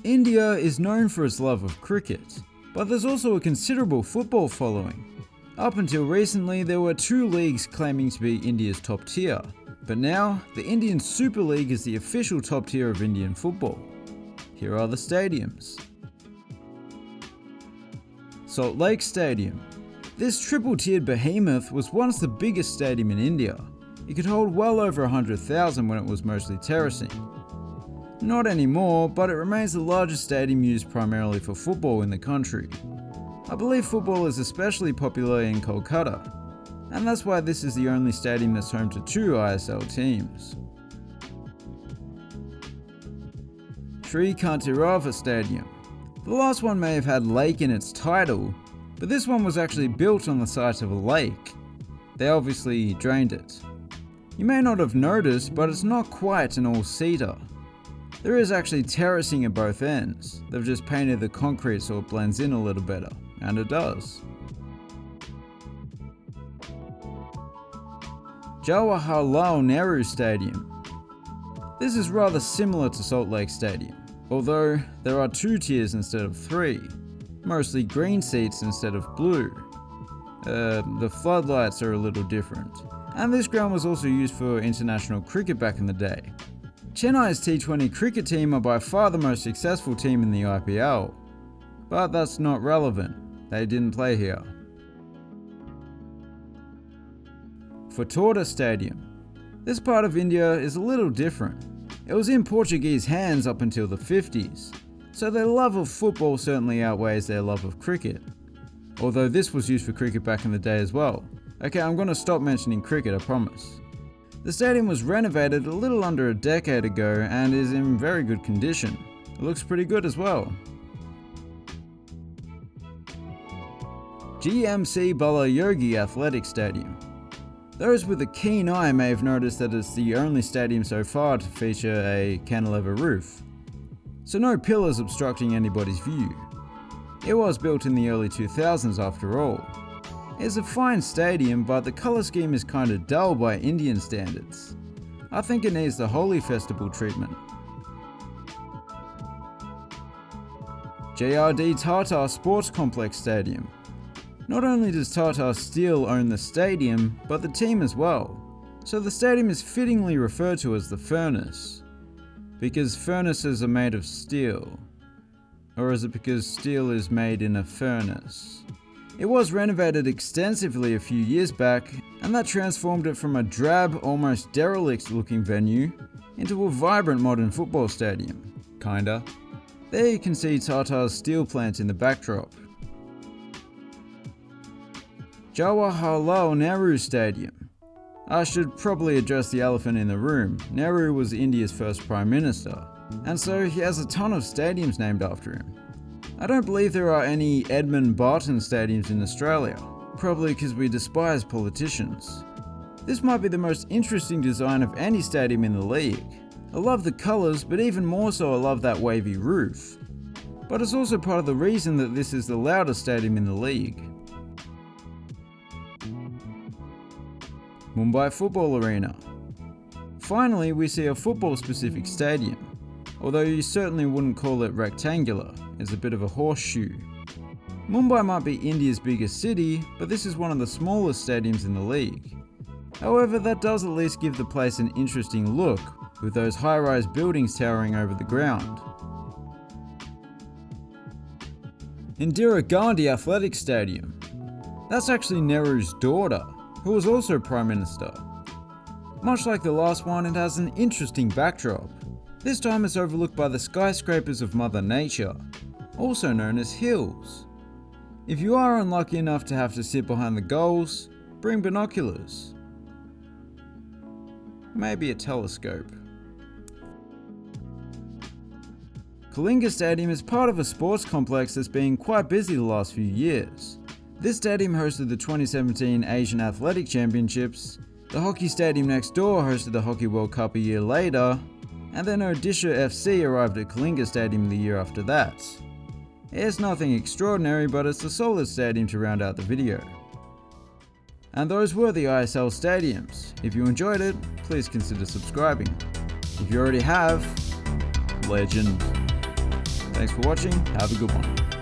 India is known for its love of cricket, but there's also a considerable football following. Up until recently, there were 2 leagues claiming to be India's top tier, but now the Indian Super League is the official top tier of Indian football. Here are the stadiums. Salt Lake Stadium. This triple-tiered behemoth was once the biggest stadium in India. It could hold well over 100,000 when it was mostly terracing. Not anymore, but it remains the largest stadium used primarily for football in the country. I believe football is especially popular in Kolkata, and that's why this is the only stadium that's home to 2 ISL teams. Sri Kantirava Stadium. The last one may have had lake in its title, but this one was actually built on the site of a lake. They obviously drained it. You may not have noticed, but it's not quite an all-seater. There is actually terracing at both ends. They've just painted the concrete so it blends in a little better, and it does. Jawaharlal Nehru Stadium. This is rather similar to Salt Lake Stadium, although there are 2 tiers instead of 3, mostly green seats instead of blue. The floodlights are a little different, and this ground was also used for international cricket back in the day. Chennai's T20 cricket team are by far the most successful team in the IPL, but that's not relevant, they didn't play here. Fatorda Stadium. This part of India is a little different. It was in Portuguese hands up until the 50s, so their love of football certainly outweighs their love of cricket. Although this was used for cricket back in the day as well. Okay, I'm going to stop mentioning cricket, I promise. The stadium was renovated a little under a decade ago and is in very good condition. It looks pretty good as well. GMC Balayogi Athletic Stadium. Those with a keen eye may have noticed that it's the only stadium so far to feature a cantilever roof, so no pillars obstructing anybody's view. It was built in the early 2000s after all. It's a fine stadium, but the colour scheme is kinda dull by Indian standards. I think it needs the Holi Festival treatment. JRD Tata Sports Complex Stadium. Not only does Tata Steel own the stadium, but the team as well, so the stadium is fittingly referred to as the Furnace, because furnaces are made of steel. Or is it because steel is made in a furnace? It was renovated extensively a few years back, and that transformed it from a drab, almost derelict looking venue into a vibrant modern football stadium. Kinda. There you can see Tata's steel plant in the backdrop. Jawaharlal Nehru Stadium. I should probably address the elephant in the room. Nehru was India's first Prime Minister, and so he has a ton of stadiums named after him. I don't believe there are any Edmund Barton stadiums in Australia, probably because we despise politicians. This might be the most interesting design of any stadium in the league. I love the colours, but even more so I love that wavy roof. But it's also part of the reason that this is the loudest stadium in the league. Mumbai Football Arena. Finally, we see a football-specific stadium, although you certainly wouldn't call it rectangular. It's a bit of a horseshoe. Mumbai might be India's biggest city, but this is one of the smallest stadiums in the league. However, that does at least give the place an interesting look, with those high-rise buildings towering over the ground. Indira Gandhi Athletic Stadium. That's actually Nehru's daughter, who was also Prime Minister. Much like the last one, it has an interesting backdrop. This time it's overlooked by the skyscrapers of Mother Nature, also known as hills. If you are unlucky enough to have to sit behind the goals, bring binoculars. Maybe a telescope. Kalinga Stadium is part of a sports complex that's been quite busy the last few years. This stadium hosted the 2017 Asian Athletic Championships, the hockey stadium next door hosted the Hockey World Cup a year later, and then Odisha FC arrived at Kalinga Stadium the year after that. It's nothing extraordinary, but it's a solid stadium to round out the video. And those were the ISL Stadiums. If you enjoyed it, please consider subscribing. If you already have, legend. Thanks for watching, have a good one.